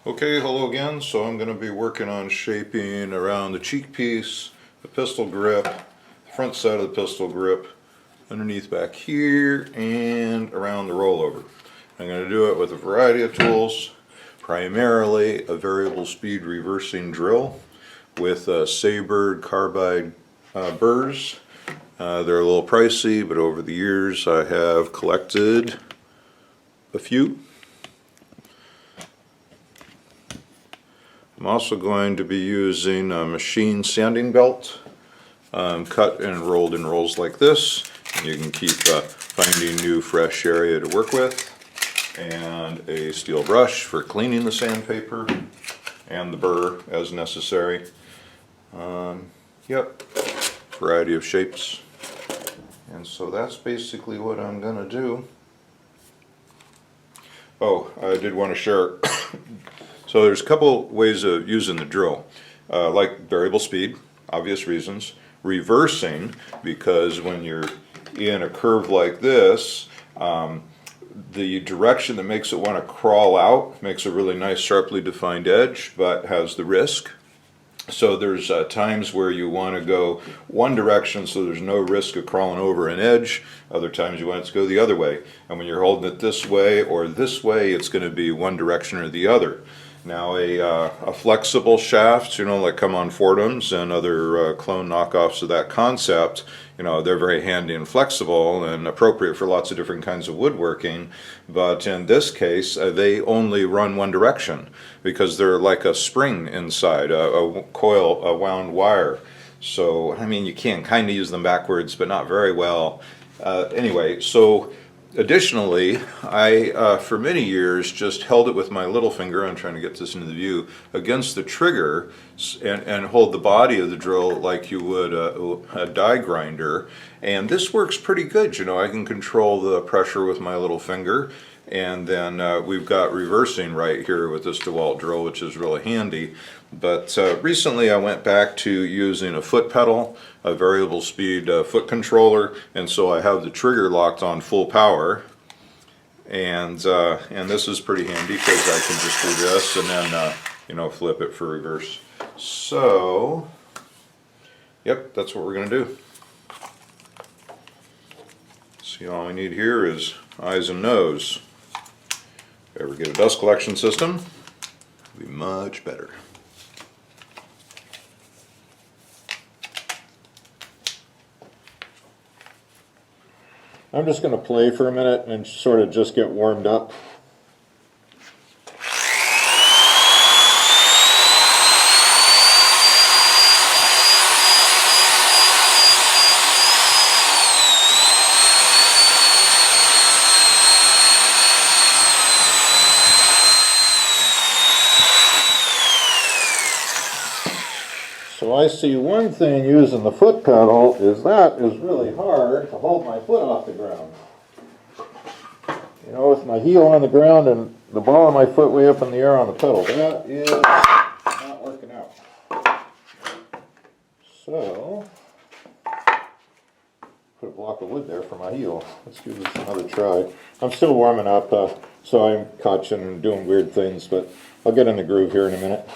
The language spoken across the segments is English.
Okay, hello again. So I'm going to be working on shaping around the cheek piece, the pistol grip, the front side of the pistol grip, underneath back here, and around the rollover. I'm going to do it with a variety of tools, primarily a variable speed reversing drill with Saburr carbide burrs. They're a little pricey, but over the years I have collected a few. I'm also going to be using a machine sanding belt, cut and rolled in rolls like this. And you can keep finding new fresh area to work with, and a steel brush for cleaning the sandpaper, and the burr as necessary. Yep, variety of shapes. And so that's basically what I'm going to do. Oh, I did want to share. So there's a couple ways of using the drill, like variable speed, obvious reasons, reversing, because when you're in a curve like this, the direction that makes it want to crawl out makes a really nice sharply defined edge, but has the risk. So there's times where you want to go one direction so there's no risk of crawling over an edge. Other times you want it to go the other way. And when you're holding it this way or this way, it's going to be one direction or the other. Now a flexible shaft, like come on Fordham's and other clone knockoffs of that concept, they're very handy and flexible and appropriate for lots of different kinds of woodworking. But in this case, they only run one direction because they're like a spring inside, a coil, a wound wire. So, I mean, you can kind of use them backwards, but not very well. Anyway, so additionally, I, for many years, just held it with my little finger, I'm trying to get this into the view, against the trigger and hold the body of the drill like you would a die grinder. And this works pretty good, I can control the pressure with my little finger. And then we've got reversing right here with this DeWalt drill, which is really handy. But recently I went back to using a foot pedal, a variable speed foot controller, and so I have the trigger locked on full power. And this is pretty handy because I can just do this and then flip it for reverse. So, yep, that's what we're going to do. See, all we need here is eyes and nose. If ever get a dust collection system, it'll be much better. I'm just going to play for a minute and sort of just get warmed up. So I see one thing using the foot pedal is that is really hard to hold my foot off the ground. With my heel on the ground and the ball of my foot way up in the air on the pedal, that is not working out. So, put a block of wood there for my heel. Let's give this another try. I'm still warming up, so I'm catching and doing weird things, but I'll get in the groove here in a minute.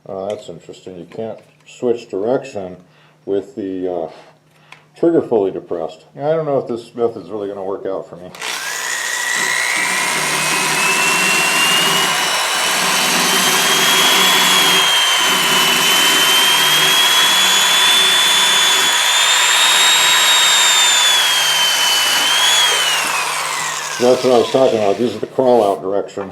That's interesting. You can't switch direction with the trigger fully depressed. Yeah, I don't know if this method's really going to work out for me. That's what I was talking about. These are the crawl out direction.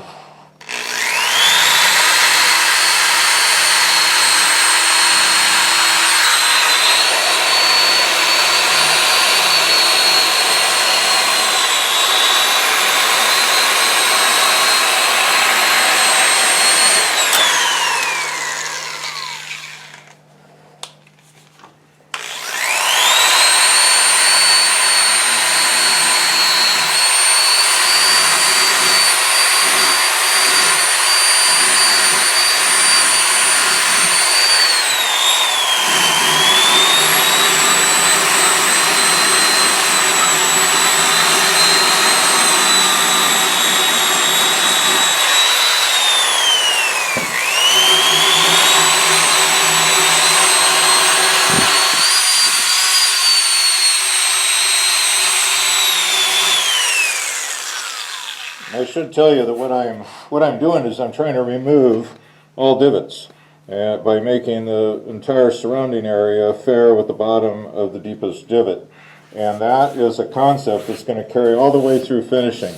I should tell you that what I'm doing is I'm trying to remove all divots by making the entire surrounding area fair with the bottom of the deepest divot. And that is a concept that's going to carry all the way through finishing.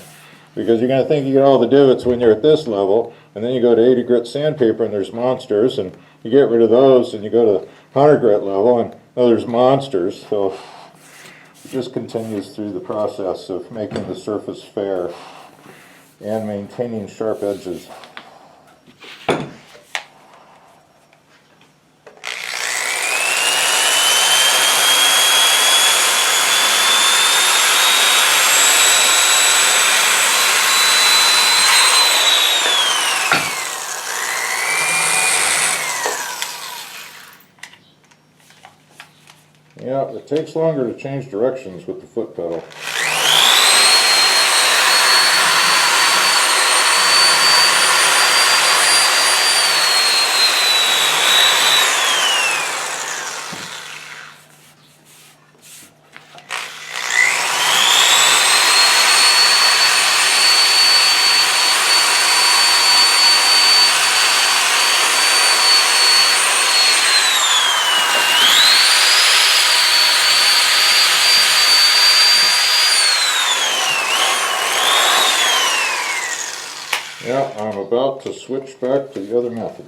Because you're going to think you get all the divots when you're at this level, and then you go to 80 grit sandpaper and there's monsters, and you get rid of those and you go to 100 grit level and there's monsters. So it just continues through the process of making the surface fair and maintaining sharp edges. Yeah, it takes longer to change directions with the foot pedal. Yeah, I'm about to switch back to the other method.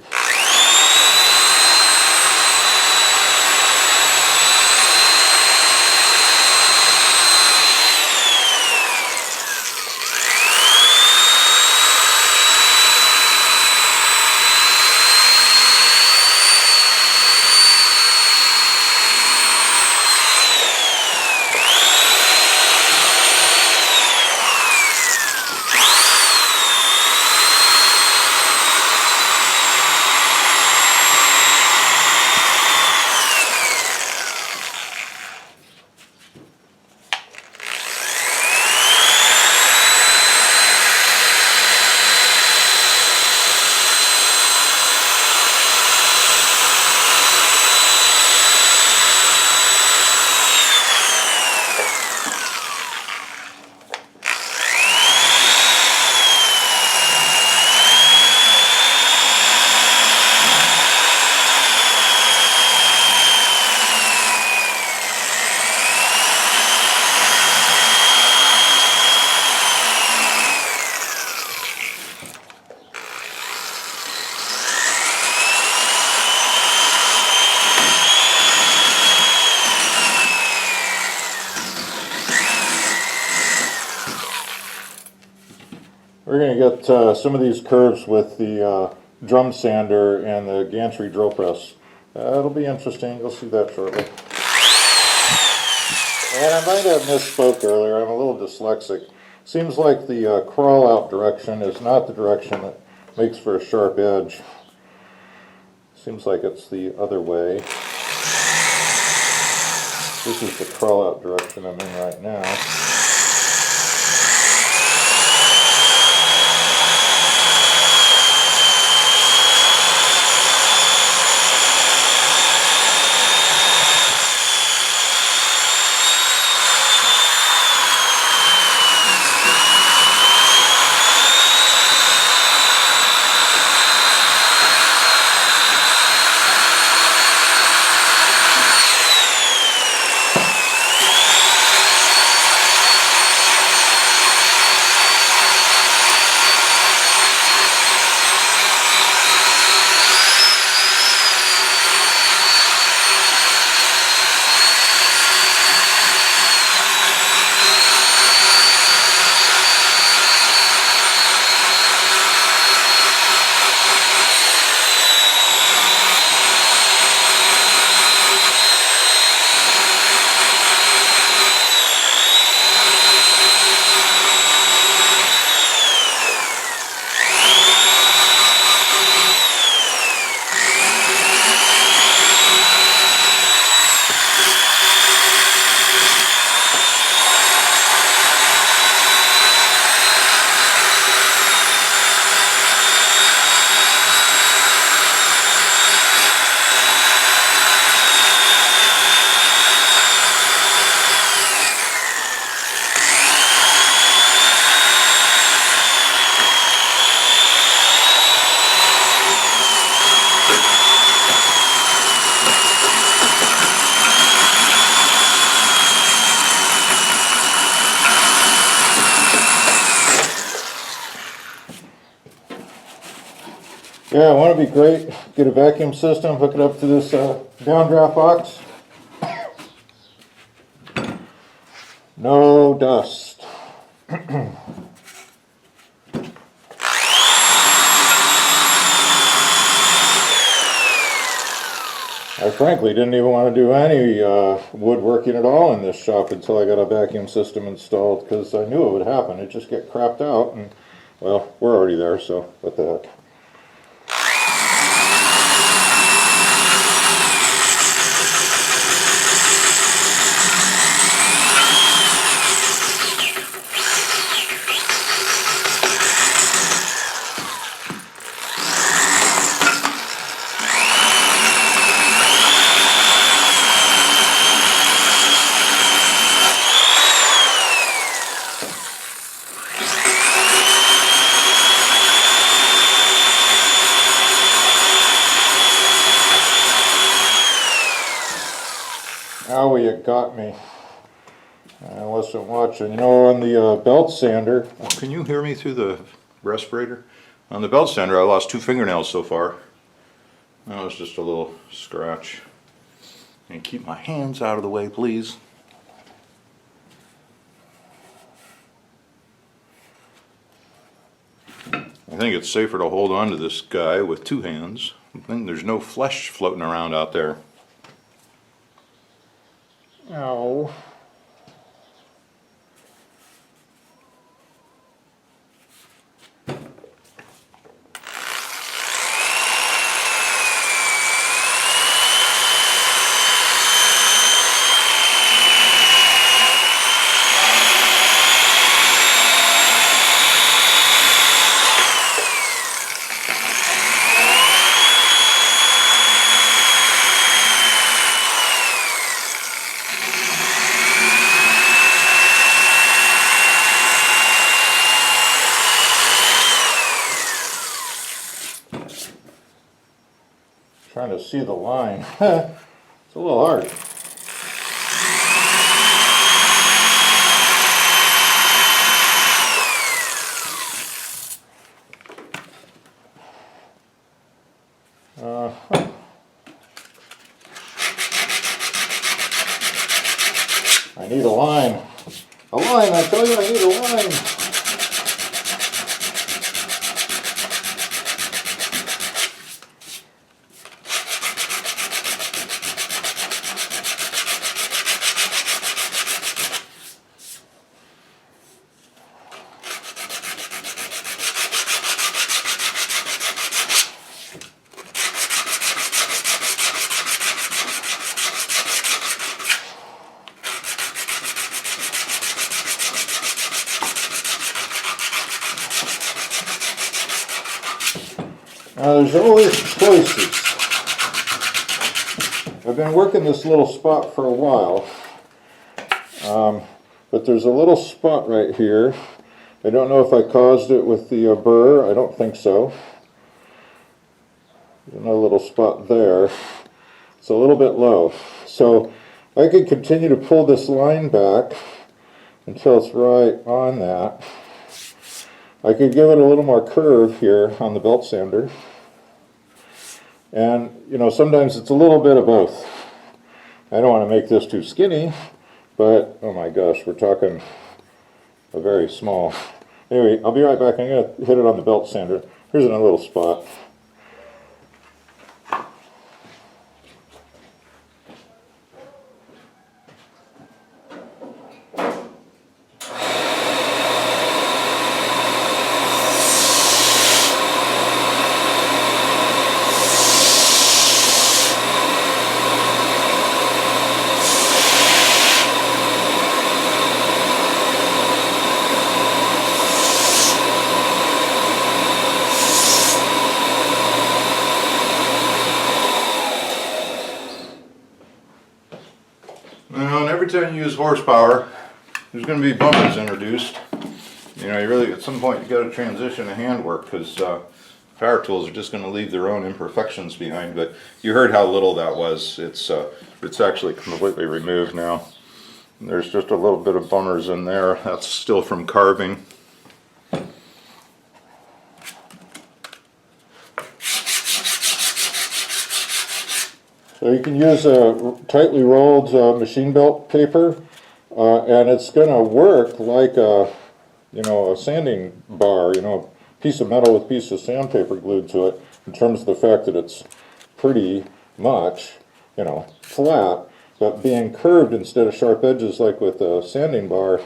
We're going to get some of these curves with the drum sander and the gantry drill press. It'll be interesting. You'll see that shortly. And I might have misspoke earlier. I'm a little dyslexic. Seems like the crawl out direction is not the direction that makes for a sharp edge. Seems like it's the other way. This is the crawl out direction I'm in right now. Yeah, wouldn't it be great? Get a vacuum system, hook it up to this downdraft box. No dust. I frankly didn't even want to do any woodworking at all in this shop until I got a vacuum system installed, because I knew it would happen. It'd just get crapped out, and well, we're already there, so what the heck. Owie, you got me. I wasn't watching. You know, on the belt sander. Can you hear me through the respirator? On the belt sander, I lost 2 fingernails so far. That was just a little scratch. And keep my hands out of the way, please. I think it's safer to hold on to this guy with 2 hands. I think there's no flesh floating around out there. Ow. Trying to see the line. It's a little hard. I need a line. A line, I tell you, I need a line. Now there's always choices. I've been working this little spot for a while, but there's a little spot right here. I don't know if I caused it with the burr. I don't think so. There's another little spot there. It's a little bit low. So I could continue to pull this line back until it's right on that. I could give it a little more curve here on the belt sander. And, you know, sometimes it's a little bit of both. I don't want to make this too skinny, but, oh my gosh, we're talking a very small. Anyway, I'll be right back. I'm going to hit it on the belt sander. Here's another little spot. Well, and every time you use horsepower, there's going to be bumpers introduced. You know, you really, at some point, you got to transition to handwork, because power tools are just going to leave their own imperfections behind. But you heard how little that was. It's actually completely removed now. There's just a little bit of bummers in there. That's still from carving. So you can use a tightly rolled machine belt paper, and it's going to work like a, a sanding bar, a piece of metal with a piece of sandpaper glued to it, in terms of the fact that it's pretty much, flat, but being curved instead of sharp edges like with a sanding bar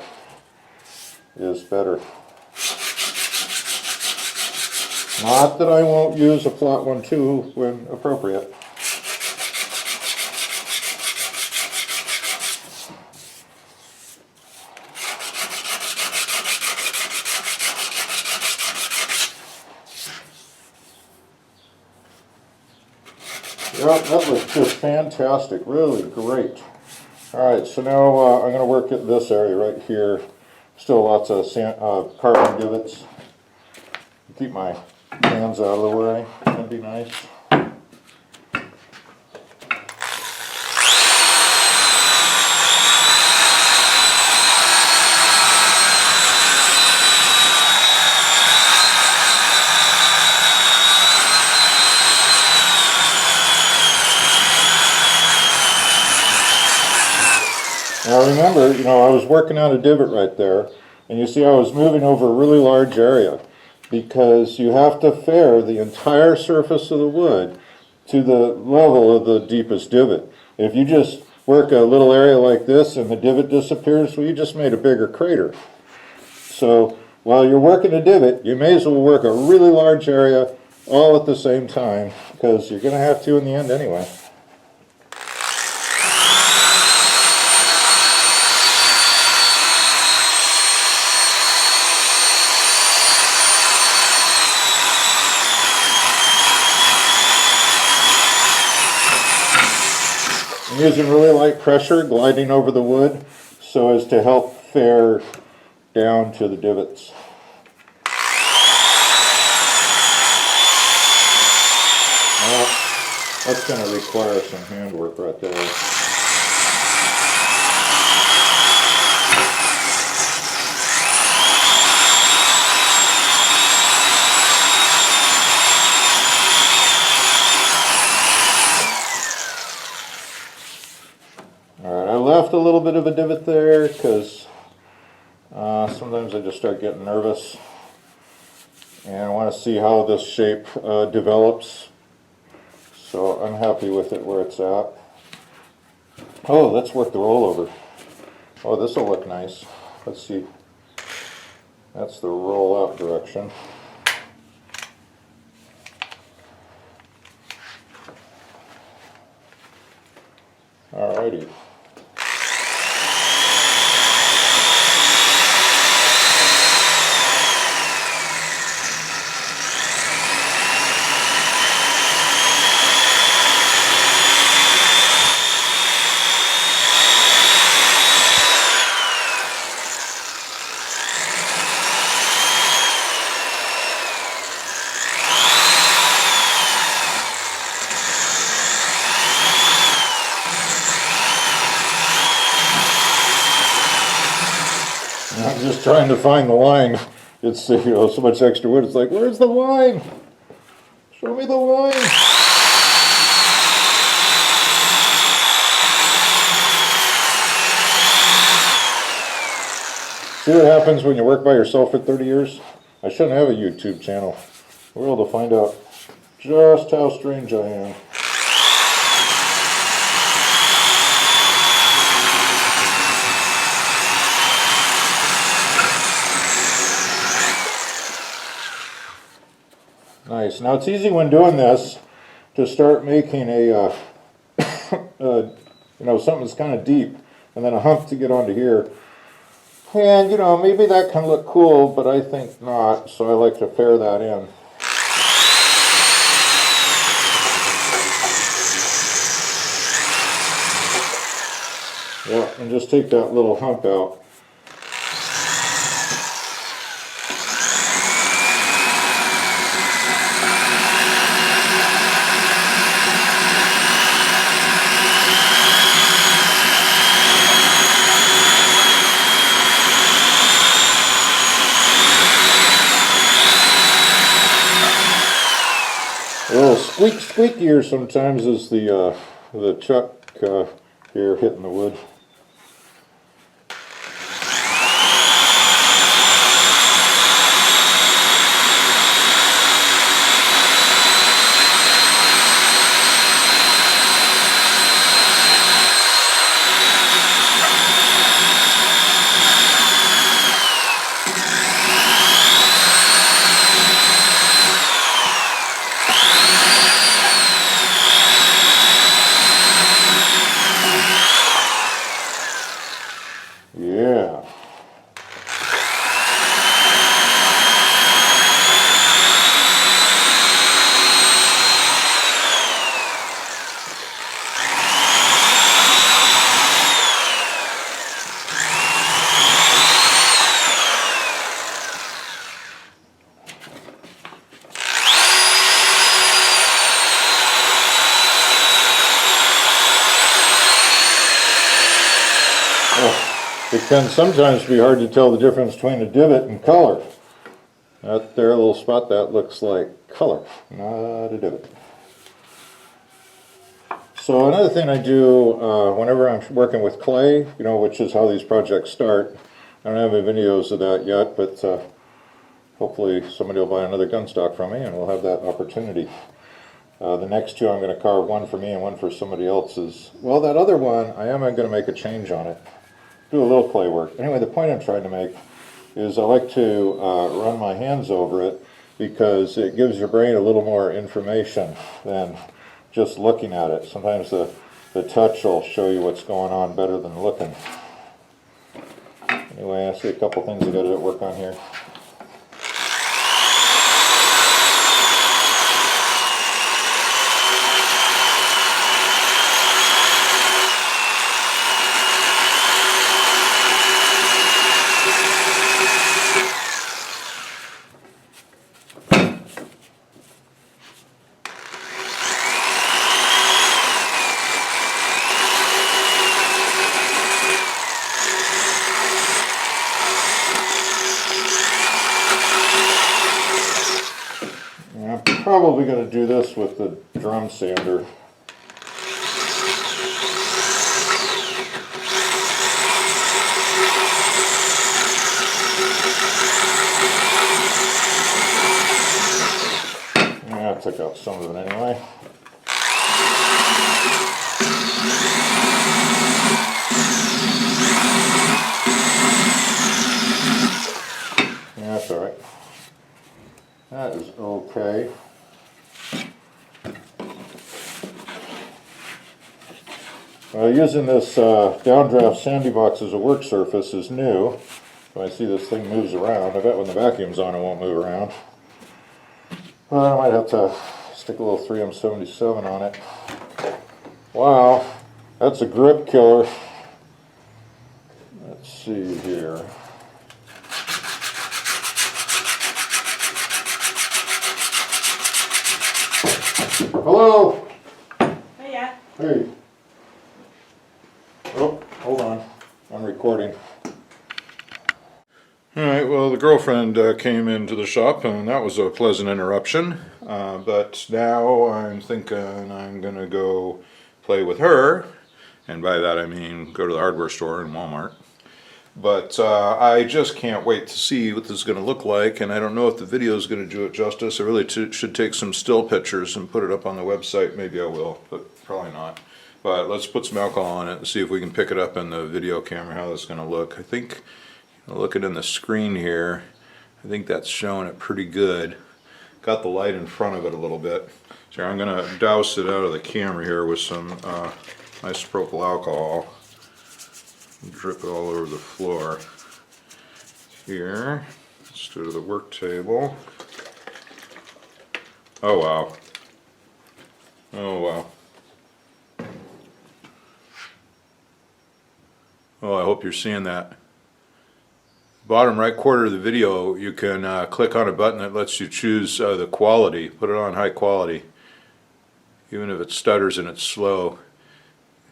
is better. Not that I won't use a flat one too when appropriate. Yep, that was just fantastic, really great. Alright, so now I'm going to work at this area right here. Still lots of carbon divots. Keep my hands out of the way, that'd be nice. Now remember, I was working on a divot right there, and you see I was moving over a really large area, because you have to fair the entire surface of the wood to the level of the deepest divot. If you just work a little area like this and the divot disappears, well, you just made a bigger crater. So while you're working a divot, you may as well work a really large area all at the same time, because you're going to have to in the end anyway. I'm using really light pressure gliding over the wood so as to help fair down to the divots. Well, that's going to require some handwork right there. I left a little bit of a divot there because sometimes I just start getting nervous and I want to see how this shape develops. So I'm happy with it where it's at. Oh, let's work the rollover. Oh, this will look nice. Let's see. That's the roll out direction. Alrighty. I'm just trying to find the line. It's so much extra wood. It's like, where's the line? Show me the line. See what happens when you work by yourself for 30 years? I shouldn't have a YouTube channel. We're able to find out just how strange I am. Nice. Now it's easy when doing this to start making a, something that's kind of deep, and then a hump to get onto here. And maybe that can look cool, but I think not. So I like to fair that in. Yeah, and just take that little hump out. A little squeakier sometimes is the the chuck here hitting the wood. Yeah. It can sometimes be hard to tell the difference between a divot and color. That there little spot, that looks like color, not a divot. So another thing I do whenever I'm working with clay, which is how these projects start. I don't have any videos of that yet, but hopefully somebody will buy another gunstock from me and we'll have that opportunity. The next two I'm going to carve, one for me and one for somebody else's. Well, that other one, I am going to make a change on it. Do a little clay work. Anyway, the point I'm trying to make is I like to run my hands over it because it gives your brain a little more information than just looking at it. Sometimes the touch will show you what's going on better than looking. Anyway, I see a couple things I got to work on here. Probably going to do this with the drum sander. Yeah, I took out some of it anyway. Yeah, that's alright. That is okay. Using this downdraft sandy box as a work surface is new. I see this thing moves around. I bet when the vacuum's on it won't move around. Well, I might have to stick a little 3M77 on it. Wow, that's a grip killer. Let's see here. Hello? Hiya. Hey. Oh, hold on. I'm recording. Alright, well, the girlfriend came into the shop and that was a pleasant interruption. But now I'm thinking I'm going to go play with her. And by that I mean go to the hardware store in Walmart. But I just can't wait to see what this is going to look like, and I don't know if the video is going to do it justice. I really should take some still pictures and put it up on the website. Maybe I will, but probably not. But let's put some alcohol on it and see if we can pick it up in the video camera, how that's going to look. I think, looking in the screen here, I think that's showing it pretty good. Got the light in front of it a little bit. So I'm going to douse it out of the camera here with some isopropyl alcohol. Drip it all over the floor. Here, let's do it to the work table. Oh wow. Oh wow. Oh, I hope you're seeing that. Bottom right corner of the video, you can click on a button that lets you choose the quality. Put it on high quality. Even if it stutters and it's slow.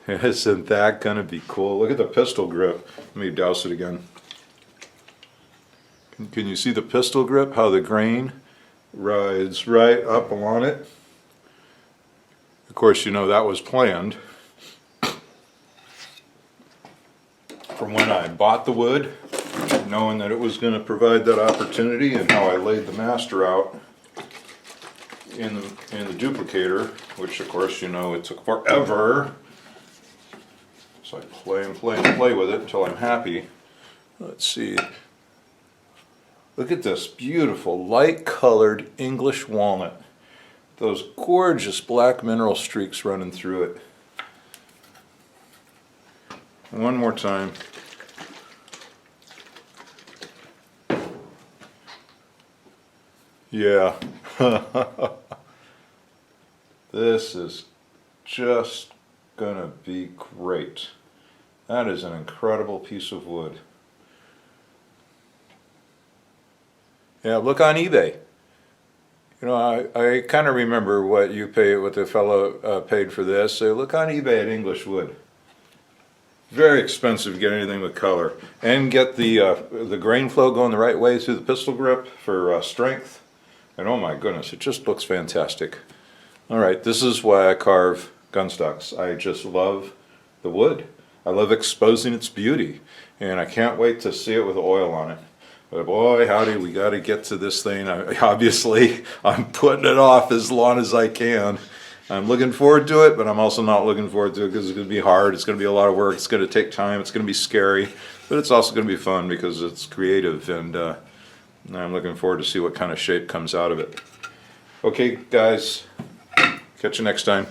Isn't that gonna be cool? Look at the pistol grip. Let me douse it again. Can you see the pistol grip? How the grain rides right up along it? Of course, you know that was planned from when I bought the wood, knowing that it was going to provide that opportunity, and how I laid the master out in the duplicator, which of course, you know, it took forever. So I play and play and play with it until I'm happy. Let's see. Look at this beautiful light colored English walnut. Those gorgeous black mineral streaks running through it. One more time. Yeah. This is just gonna be great. That is an incredible piece of wood. Yeah, look on eBay. You know, I kind of remember what the fellow paid for this. So look on eBay at English wood. Very expensive to get anything with color, and get the grain flow going the right way through the pistol grip for strength. And oh my goodness, it just looks fantastic. All right, this is why I carve gun stocks. I just love the wood. I love exposing its beauty, and I can't wait to see it with oil on it. But boy, howdy, we got to get to this thing. Obviously, I'm putting it off as long as I can. I'm looking forward to it, but I'm also not looking forward to it because it's going to be hard. It's going to be a lot of work. It's going to take time. It's going to be scary, but it's also going to be fun because it's creative, and I'm looking forward to see what kind of shape comes out of it. Okay, guys, catch you next time.